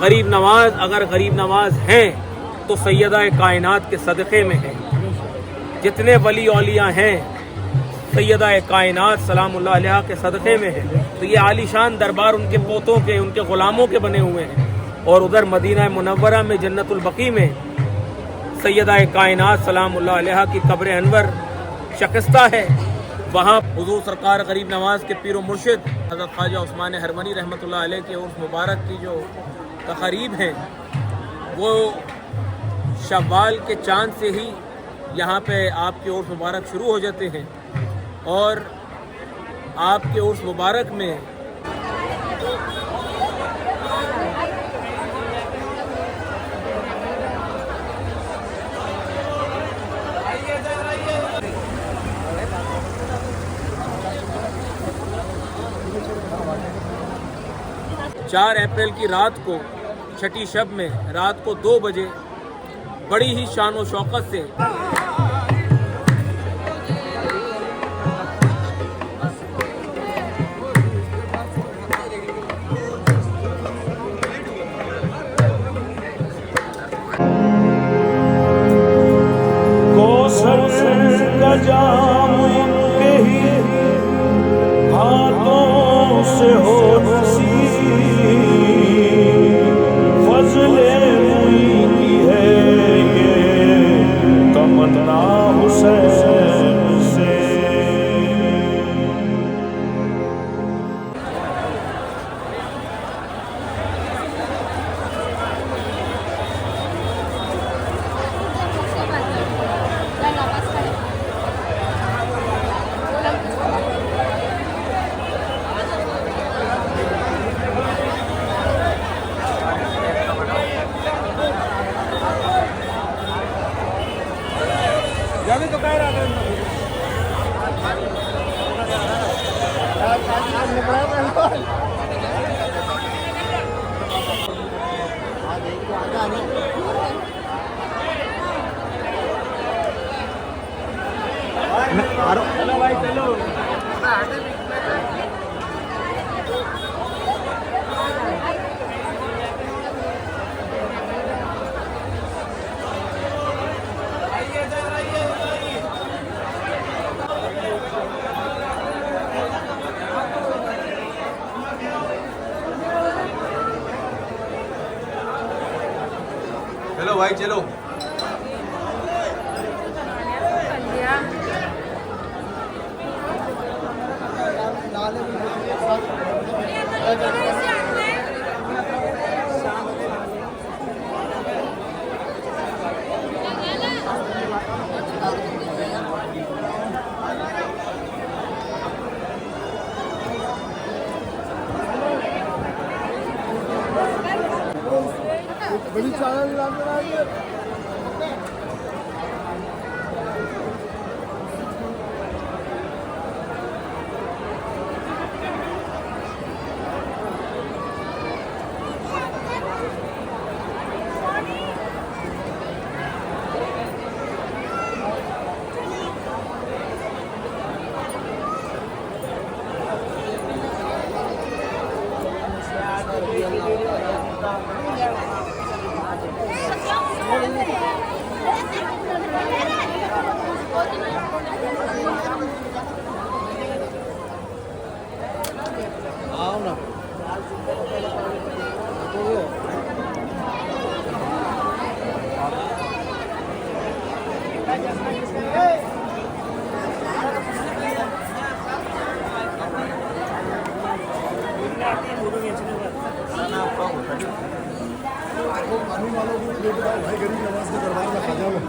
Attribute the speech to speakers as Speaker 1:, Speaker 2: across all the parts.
Speaker 1: غریب نواز اگر غریب نواز ہیں تو سیدہ کائنات کے صدقے میں ہیں. جتنے ولی اولیاء ہیں سیدہ کائنات سلام اللہ علیہ کے صدقے میں ہیں. تو یہ عالی شان دربار ان کے پوتوں کے، ان کے غلاموں کے بنے ہوئے ہیں. اور ادھر مدینہ منورہ میں جنت البقیع میں سیدہ کائنات سلام اللہ علیہ کی قبر انور شکستہ ہے. وہاں حضور سرکار غریب نواز کے پیر و مرشد حضرت خواجہ عثمان ہرمنی رحمۃ اللہ علیہ کے عرس مبارک کی جو تقاریب ہیں وہ شوال کے چاند سے ہی یہاں پہ آپ کے عرس مبارک شروع ہو جاتے ہیں. اور آپ کے عرس مبارک میں چار اپریل کی رات کو چھٹی شب میں رات کو 2 بجے بڑی ہی شان و شوقت سے
Speaker 2: چلو بھائی چلو.
Speaker 3: بڑی چاول بھائی غریب نواز کے دربار میں خواجہ ہوں.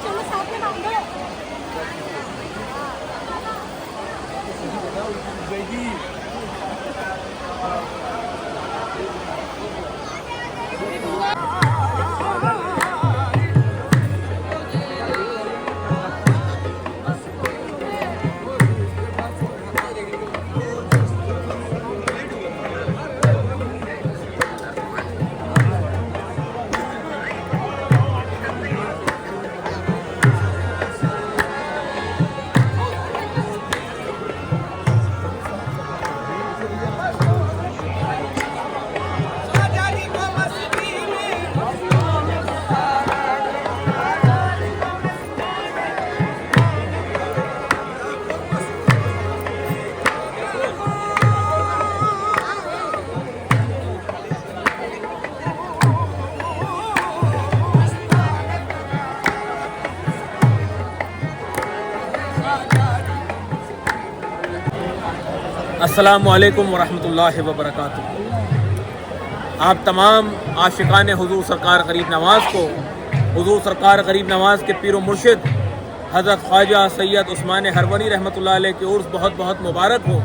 Speaker 2: चलो साथ में खाऊंगे।
Speaker 1: अस्सलामु अलैकुम वरहमतुल्लाहि वबरकातुहू। आप तमाम आशिकान हुजूर सरकार गरीब नवाज़ को हुजूर सरकार गरीब नवाज़ के पीर व मुर्शिद हज़रत ख्वाजा सैयद उस्मान हरवनी रहमतुल्लाह अलैह की उर्स बहुत बहुत मुबारक हो।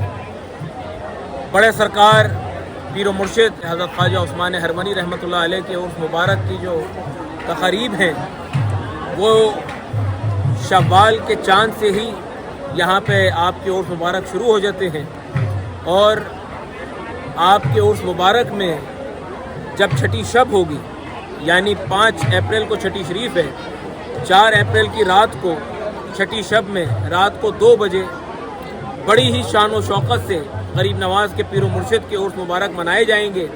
Speaker 1: बड़े सरकार पीर व मुर्शिद हज़रत ख्वाजा उस्मान हरवनी रहमतुल्लाह अलैह के उर्स मुबारक की जो तक़रीब हैं वो शव्वाल के चाँद से ही यहाँ पे आपके उर्स मुबारक शुरू हो जाते हैं और आपके उर्स मुबारक में जब छठी शब होगी यानी 5 अप्रैल को छठी शरीफ है, 4 अप्रैल की रात को छठी शब में रात को 2 बजे बड़ी ही शान व शौकत से गरीब नवाज़ के पीर व मुर्शिद के उर्स मुबारक मनाए जाएंगे।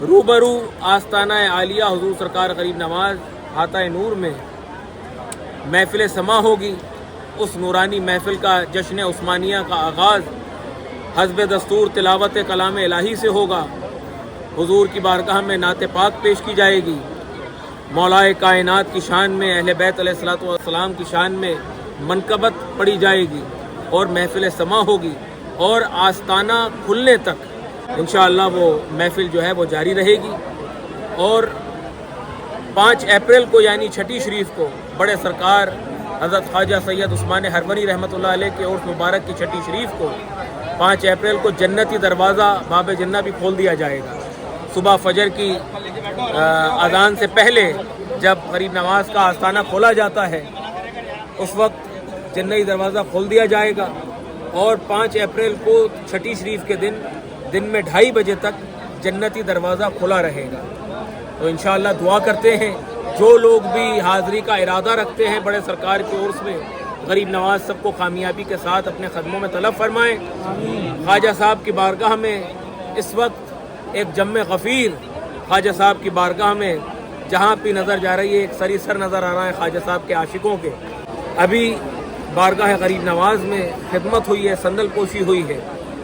Speaker 1: रूबरू आस्ताना आलिया हुजूर सरकार गरीब नवाज़ हाता नूर में महफिल समा होगी। उस नूरानी महफिल का जश्न उस्मानिया का आगाज़ हस्ब दस्तूर तिलावत कलाम इलाही से होगा। हुजूर की बारगाह में नात पाक पेश की जाएगी। मौलाए कायनात की शान में अहले बैत अलैहिस्सलातु वस्सलाम की शान में मनकबत पढ़ी जाएगी और महफिल समा होगी और आस्ताना खुलने तक इंशाअल्लाह वो महफिल जो है वो जारी रहेगी। और 5 अप्रैल को यानी छठी शरीफ को बड़े सरकार हज़रत ख्वाजा सैयद उस्मान हरवनी रहमतुल्लाह अलैह के उर्स मुबारक की छठी शरीफ को 5 अप्रैल को जन्नती दरवाज़ा बाब जन्नत भी खोल दिया जाएगा। सुबह फजर की अज़ान से पहले जब गरीब नवाज़ का आस्ताना खोला जाता है उस वक्त जन्नती दरवाज़ा खोल दिया जाएगा और 5 अप्रैल को छठी शरीफ के दिन में 2:30 बजे तक जन्नती दरवाज़ा खुला रहेगा। तो इंशाअल्लाह दुआ करते हैं जो लोग भी हाज़री का इरादा रखते हैं बड़े सरकार के उर्स में, गरीब नवाज़ सबको कामयाबी के साथ अपने ख़दमों में तलब फरमाएँ। ख्वाजा साहब की बारगाह में इस वक्त एक जम्मे गफ़ीर ख्वाजा साहब की बारगाह में जहाँ भी नज़र जा रही है एक सरी सर नज़र आ रहा है ख्वाजा साहब के आशिकों के। अभी बारगाह गरीब नवाज में खिदमत हुई है, संदल पोशी हुई है।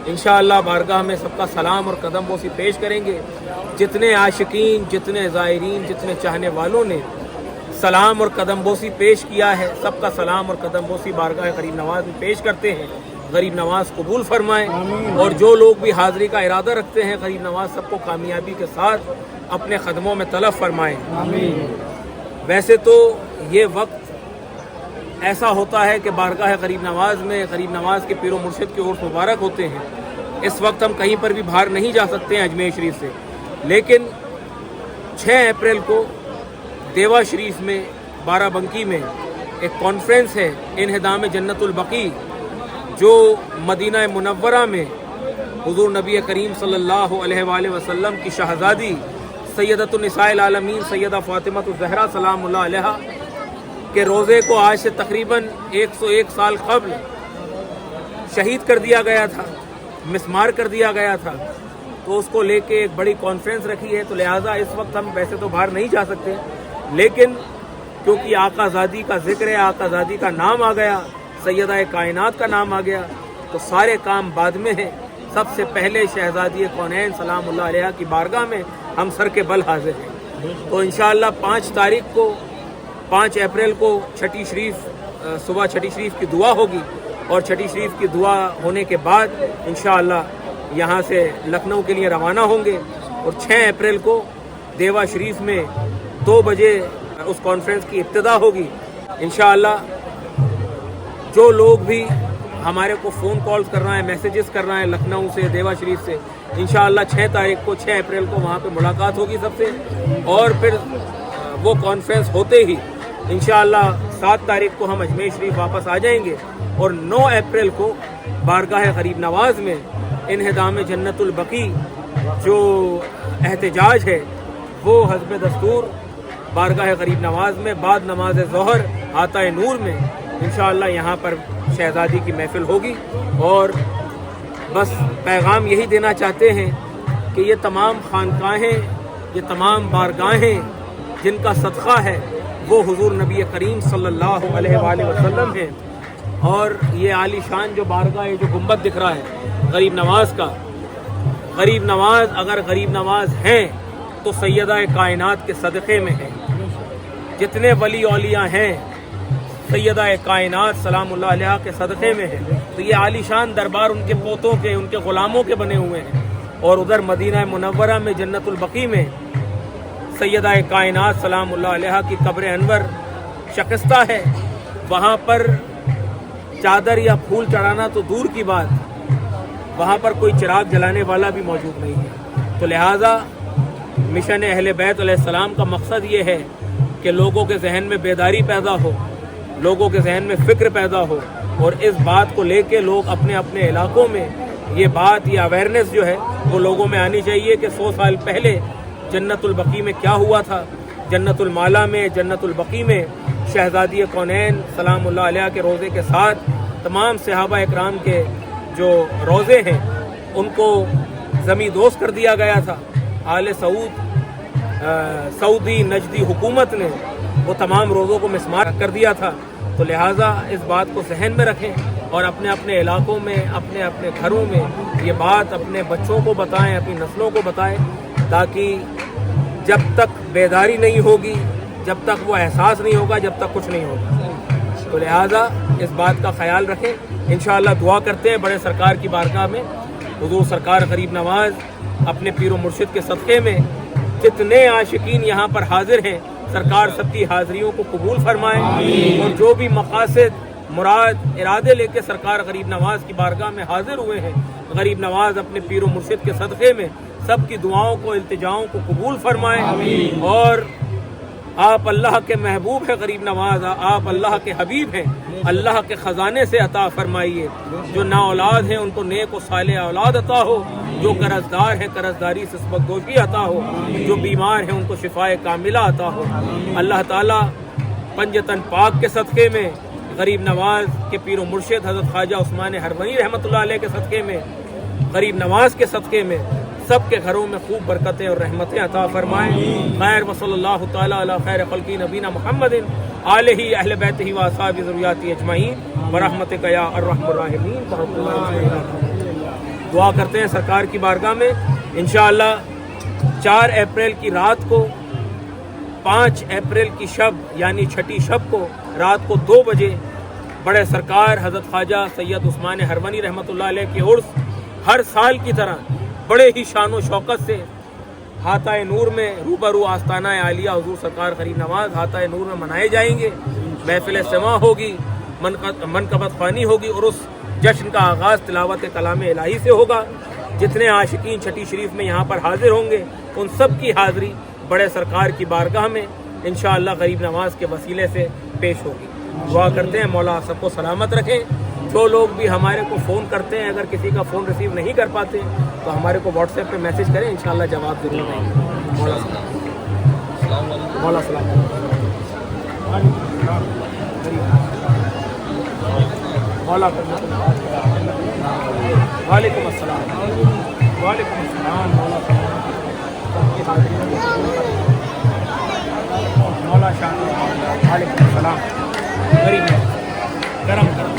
Speaker 1: इंशाअल्लाह बारगाह में सबका सलाम और कदम बोसी पेश करेंगे। जितने आशिकीन, जितने ज़ायरीन, जितने चाहने वालों ने सलाम और कदम बोसी पेश किया है, सबका सलाम और कदम बोसी बारगाह गरीब नवाज में पेश करते हैं। गरीब नवाज कबूल फरमाएं और जो लोग भी हाज़री का इरादा रखते हैं गरीब नवाज सबको कामयाबी के साथ अपने कदमों में तलब फरमाएं। वैसे तो ये वक्त ऐसा होता है कि बारगाह गरीब नवाज में गरीब नवाज के पीरो मुर्शिद के उर्स मुबारक होते हैं। इस वक्त हम कहीं पर भी बाहर नहीं जा सकते हैं अजमेर शरीफ से, लेकिन 6 अप्रैल को देवा शरीफ में बाराबंकी में एक कॉन्फ्रेंस है इन्हिदाम जन्नतुल बकी, जो मदीना मुनव्वरा में हुजूर नबी करीम सल्लल्लाहु अलैहि वसल्लम की शहज़ादी सैयदतुन निसाइल आलमीन सैयदा फ़ातिमतुज़ ज़हरा सलामुल्लाह अलैहा के रोज़े को आज से तकरीबन 101 साल क़ब्ल शहीद कर दिया गया था, मिसमार कर दिया गया था। तो उसको लेके एक बड़ी कॉन्फ्रेंस रखी है। तो लिहाजा इस वक्त हम वैसे तो बाहर नहीं जा सकते, लेकिन क्योंकि आकाज़ादी का ज़िक्र है, आकाज़ादी का नाम आ गया, सैयदा कायनात का नाम आ गया, तो सारे काम बाद में हैं। सबसे पहले शहज़ादी कौनैन सलामुल्लाह अलैहा की बारगाह में हम सर के बल हाजिर हैं। तो इंशाअल्लाह 5 अप्रैल को छठी शरीफ सुबह छठी शरीफ की दुआ होगी और छठी शरीफ की दुआ होने के बाद इंशाअल्लाह यहाँ से लखनऊ के लिए रवाना होंगे और 6 अप्रैल को देवा शरीफ में 2 बजे उस कॉन्फ्रेंस की इब्तिदा होगी। इंशाअल्लाह जो लोग भी हमारे को फ़ोन कॉल्स कर रहे हैं, मैसेजेस कर रहे हैं लखनऊ से, देवा शरीफ से, इंशाअल्लाह 6 अप्रैल को वहाँ पे मुलाकात होगी सबसे। और फिर वो कॉन्फ्रेंस होते ही इंशाअल्लाह 7 तारीख को हम अजमेर शरीफ वापस आ जाएंगे और 9 अप्रैल को बारगाह गरीब नवाज में इन्हिदाम जन्नतुल बकी जो एहतजाज है वो हस्ब दस्तूर बारगाह गरीब नवाज में बाद नमाज ज़ोहर आताए नूर में इंशाअल्लाह यहाँ पर शहज़ादी की महफिल होगी। और बस पैगाम यही देना चाहते हैं कि ये तमाम खानकाहें, ये तमाम बारगाहें जिनका सदक़ा है वो हुजूर नबी करीम सल्लल्लाहु अलैहि वसल्लम हैं। और ये आलीशान जो बारगाह है, जो गुंबद दिख रहा है गरीब नवाज का, गरीब नवाज अगर गरीब नवाज हैं तो सैयदा कायनात के सदक़े में है। जितने वली औलिया हैं सैयदा कायनात सलामुल्लाह अलैहा के सदक़े में है। तो ये आलीशान दरबार उनके पोतों के, उनके ग़ुलामों के बने हुए हैं। और उधर मदीना मुनव्वरा में जन्नतुल बकी में सैयदा कायनात सलामुल्लाह अलैहा की कब्र अनवर शकस्ता है। वहाँ पर चादर या फूल चढ़ाना तो दूर की बात, वहाँ पर कोई चिराग जलाने वाला भी मौजूद नहीं है। तो लिहाजा मिशन अहले बैत अलैहिस्सलाम का मकसद ये है कि लोगों के जहन में बेदारी पैदा हो, लोगों के जहन में फ़िक्र पैदा हो और इस बात को लेके लोग अपने अपने इलाकों में ये बात, ये अवेयरनेस जो है वो लोगों में आनी चाहिए कि 100 साल पहले जन्नतुल बकी में क्या हुआ था। जन्नतुल माला में, जन्नतुल बकी में शहज़ादी कौनैन सलामुल्लाह अलैहा के रोज़े के साथ तमाम सहाबा इकराम के जो रोज़े हैं उनको ज़मी दोस्त कर दिया गया था। आले सऊदी नजदी हुकूमत ने वो तमाम रोज़ों को मिसमार कर दिया था। तो लिहाजा इस बात को जहन में रखें और अपने अपने इलाकों में, अपने अपने घरों में ये बात अपने बच्चों को बताएं, अपनी नस्लों को बताएं, ताकि जब तक बेदारी नहीं होगी, जब तक वो एहसास नहीं होगा, जब तक कुछ नहीं होगा। तो लिहाजा इस बात का ख्याल रखें। इंशाअल्लाह दुआ करते हैं बड़े सरकार की बारगाह में हुजूर सरकार गरीब नवाज अपने पीरो मुर्शिद के सदक़े में जितने आशिकीन यहाँ पर हाजिर हैं, सरकार सबकी हाज़िरियों को कबूल फरमाए और जो भी मकासद, मुराद, इरादे लेके सरकार गरीब नवाज की बारगाह में हाजिर हुए हैं, गरीब नवाज अपने पीरो मुर्शिद के सदक़े में सबकी दुआओं को, इल्तिजाओं को कबूल फरमाए। और आप अल्लाह के महबूब हैं गरीब नवाज, आप अल्लाह के हबीब हैं, अल्लाह के ख़जाने से अता फरमाइए। जो ना औलाद हैं उनको नेक व साले औलाद अता हो, जो कर्जदार हैं कर्जदारी से सबकदोशी अता हो, जो बीमार हैं उनको शिफाए कामिला अता हो। अल्लाह ताला पंजतन पाक के सदक़े में, गरीब नवाज के पीरो मुर्शिद हज़रत ख्वाजा उस्मान हरवनी रहमतुल्लाह अलैह के सदक़े में, गरीब नवाज के सदक़े में सब के घरों में खूब बरकतें और रहमतें अता फरमाए। खैर वसल्लल्लाहु तआला अला खैर खल्की नबीना मुहम्मदिन आलिही अहले बैतिही व असहाबी ज़ुर्रिय्यती अजमईन व रहमतिका या अर्हमर राहिमीन। दुआ करते हैं सरकार की बारगाह में इंशाअल्लाह 4 अप्रैल की रात को 5 अप्रैल की शब यानी छठी शब को रात को 2 बजे बड़े सरकार हज़रत ख्वाजा सैयद उस्मान हरवनी रहमतुल्लाह अलैह के उर्स हर साल की तरह बड़े ही शान व शौकत से हाता नूर में रूबरू आस्ताना आलिया हुजूर सरकार गरीब नवाज हाता नूर में मनाए जाएंगे। महफिल समा होगी, मनकबत ख़्वानी होगी और उस जश्न का आगाज़ तिलावत कलाम इलाही से होगा। जितने आशिकीन छठी शरीफ में यहाँ पर हाजिर होंगे उन सब की हाज़िरी बड़े सरकार की बारगाह में इंशाअल्लाह गरीब नवाज के वसीले से पेश होगी। दुआ करते हैं मौला सबको सलामत रखें। जो लोग भी हमारे को फ़ोन करते हैं, अगर किसी का फ़ोन रिसीव नहीं कर पाते तो हमारे को व्हाट्सएप पे मैसेज करें, इंशाअल्लाह जवाब ज़रूर देंगे। मौला सलाम। मौला सलाम। मौला वालेकुम अस्सलाम। वालेकुम अस्सलाम। मौला मौला शाह। वालेकुम अस्सलाम। गरीब करम करम।